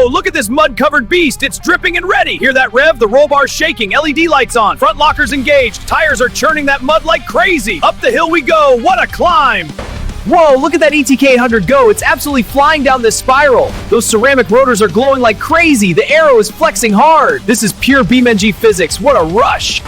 Whoa, look at this mud-covered beast. It's dripping and ready. Hear that rev? The roll bar's shaking. LED lights on. Front lockers engaged. Tires are churning that mud like crazy. Up the hill we go. What a climb. Whoa, look at that ETK 800 go. It's absolutely flying down this spiral. Those ceramic rotors are glowing like crazy. The aero is flexing hard. This is pure BeamNG physics. What a rush.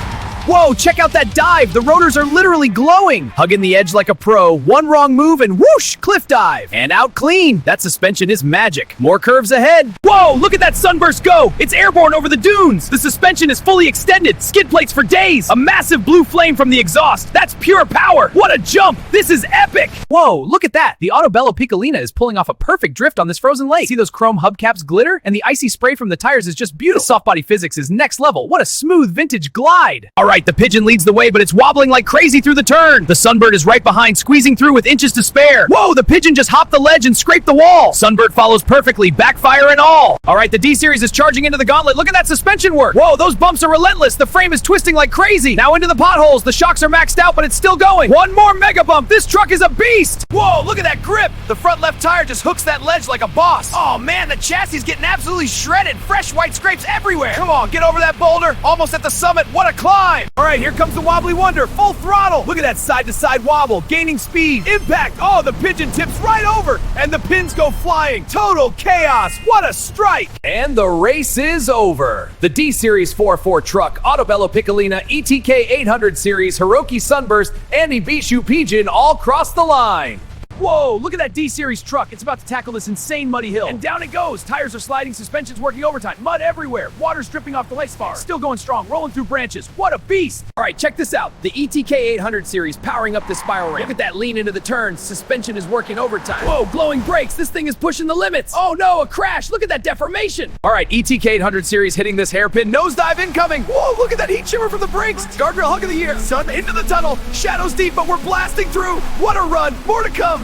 Whoa, check out that dive. The rotors are literally glowing. Hugging the edge like a pro. One wrong move and whoosh, cliff dive. And out clean. That suspension is magic. More curves ahead. Whoa, look at that sunburst go. It's airborne over the dunes. The suspension is fully extended. Skid plates for days. A massive blue flame from the exhaust. That's pure power. What a jump. This is epic. Whoa, look at that. The Autobello Piccolina is pulling off a perfect drift on this frozen lake. See those chrome hubcaps glitter? And the icy spray from the tires is just beautiful. The soft body physics is next level. What a smooth vintage glide. All right, the Pigeon leads the way, but it's wobbling like crazy through the turn. The Sunbird is right behind, squeezing through with inches to spare. Whoa, the Pigeon just hopped the ledge and scraped the wall. Sunbird follows perfectly, backfire and all. All right, the D-Series is charging into the gauntlet. Look at that suspension work. Whoa, those bumps are relentless. The frame is twisting like crazy. Now into the potholes. The shocks are maxed out, but it's still going. One more mega bump. This truck is a beast. Whoa, look at that grip. The front left tire just hooks that ledge like a boss. Oh man, the chassis is getting absolutely shredded. Fresh white scrapes everywhere. Come on, get over that boulder. Almost at the summit. What a climb. All right, here comes the wobbly wonder. Full throttle. Look at that side-to-side wobble. Gaining speed. Impact. Oh, the Pigeon tips right over. And the pins go flying. Total chaos. What a strike. And the race is over. The D-Series 4.4 truck, Autobello Piccolina, ETK 800 series, Hiroki Sunburst, and Ibishu Pigeon all crossed the line. Whoa, look at that D-Series truck. It's about to tackle this insane muddy hill. And down it goes. Tires are sliding, suspension's working overtime. Mud everywhere. Water's dripping off the light spar. Still going strong, rolling through branches. What a beast. All right, check this out. The ETK 800 series powering up this spiral ramp. Look at that lean into the turns. Suspension is working overtime. Whoa, glowing brakes. This thing is pushing the limits. Oh no, a crash. Look at that deformation. All right, ETK 800 series hitting this hairpin. Nosedive incoming. Whoa, look at that heat shimmer from the brakes. Guardrail hug of the year. Sun into the tunnel. Shadows deep, but we're blasting through. What a run. More to come.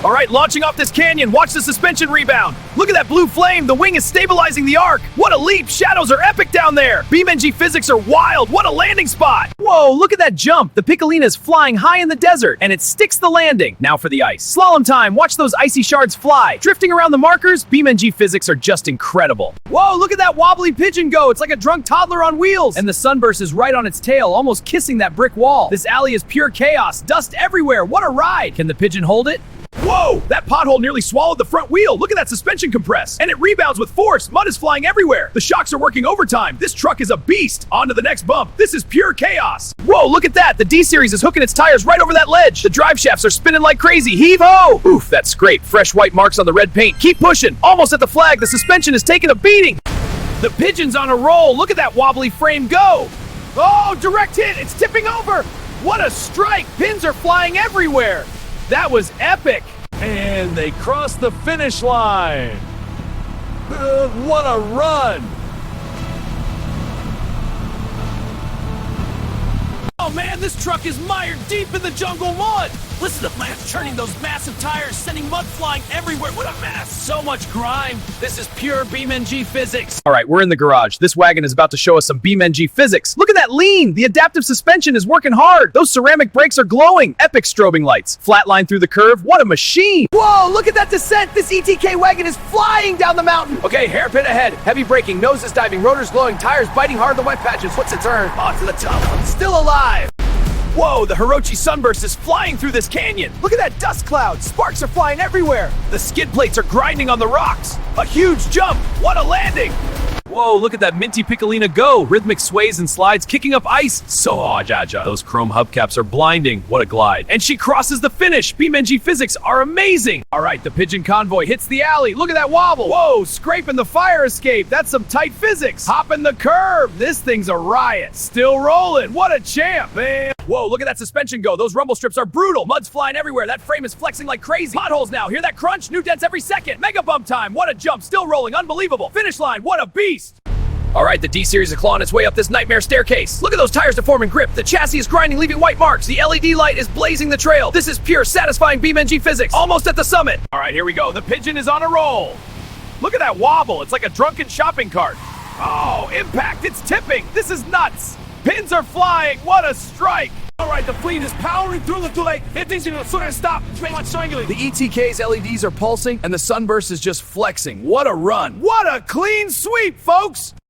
All right, launching off this canyon. Watch the suspension rebound. Look at that blue flame. The wing is stabilizing the arc. What a leap. Shadows are epic down there. BeamNG physics are wild. What a landing spot. Whoa, look at that jump. The Piccolina is flying high in the desert, and it sticks the landing. Now for the ice. Slalom time. Watch those icy shards fly. Drifting around the markers, BeamNG physics are just incredible. Whoa, look at that wobbly pigeon go. It's like a drunk toddler on wheels. And the Sunburst is right on its tail, almost kissing that brick wall. This alley is pure chaos. Dust everywhere. What a ride. Can the Pigeon hold it? Whoa! That pothole nearly swallowed the front wheel. Look at that suspension compress. And it rebounds with force. Mud is flying everywhere. The shocks are working overtime. This truck is a beast. On to the next bump. This is pure chaos. Whoa, look at that. The D-Series is hooking its tires right over that ledge. The drive shafts are spinning like crazy. Heave-ho! Oof, that scrape. Fresh white marks on the red paint. Keep pushing. Almost at the flag. The suspension is taking a beating. The Pigeon's on a roll. Look at that wobbly frame go. Oh, direct hit. It's tipping over. What a strike. Pins are flying everywhere. That was epic. And they cross the finish line. What a run. Oh man, this truck is mired deep in the jungle mud. Listen to the blast churning those massive tires, sending mud flying everywhere. What a mess. So much grime. This is pure BeamNG physics. All right, we're in the garage. This wagon is about to show us some BeamNG physics. Look at that lean. The adaptive suspension is working hard. Those ceramic brakes are glowing. Epic strobing lights. Flatline through the curve. What a machine. Whoa, look at that descent. This ETK wagon is flying down the mountain. Okay, hairpin ahead. Heavy braking. Nose is diving. Rotors glowing. Tires biting hard the wet patches. What's it turn? On to the top. Still alive. Whoa, the Hirochi Sunburst is flying through this canyon. Look at that dust cloud. Sparks are flying everywhere. The skid plates are grinding on the rocks. A huge jump. What a landing. Whoa, look at that minty Piccolina go. Rhythmic sways and slides, kicking up ice. So jaja. Those chrome hubcaps are blinding. What a glide. And she crosses the finish. BeamNG physics are amazing. All right, the Pigeon convoy hits the alley. Look at that wobble. Whoa, scraping the fire escape. That's some tight physics. Hopping the curb. This thing's a riot. Still rolling. What a champ, man. Whoa, look at that suspension go. Those rumble strips are brutal. Mud's flying everywhere. That frame is flexing like crazy. Potholes now. Hear that crunch? New dents every second. Mega bump time. What a jump. Still rolling. Unbelievable. Finish line. What a beast. All right, the D-Series is clawing its way up this nightmare staircase. Look at those tires deforming grip. The chassis is grinding, leaving white marks. The LED light is blazing the trail. This is pure, satisfying BeamNG physics. Almost at the summit. All right, here we go. The Pigeon is on a roll. Look at that wobble. It's like a drunken shopping cart. Oh, impact. It's tipping. This is nuts. Pins are flying. What a strike. All right, the fleet is powering through the lake. It thinks it's going to stop. It's pretty much strangling. The ETK's LEDs are pulsing, and the sunburst is just flexing. What a run. What a clean sweep, folks.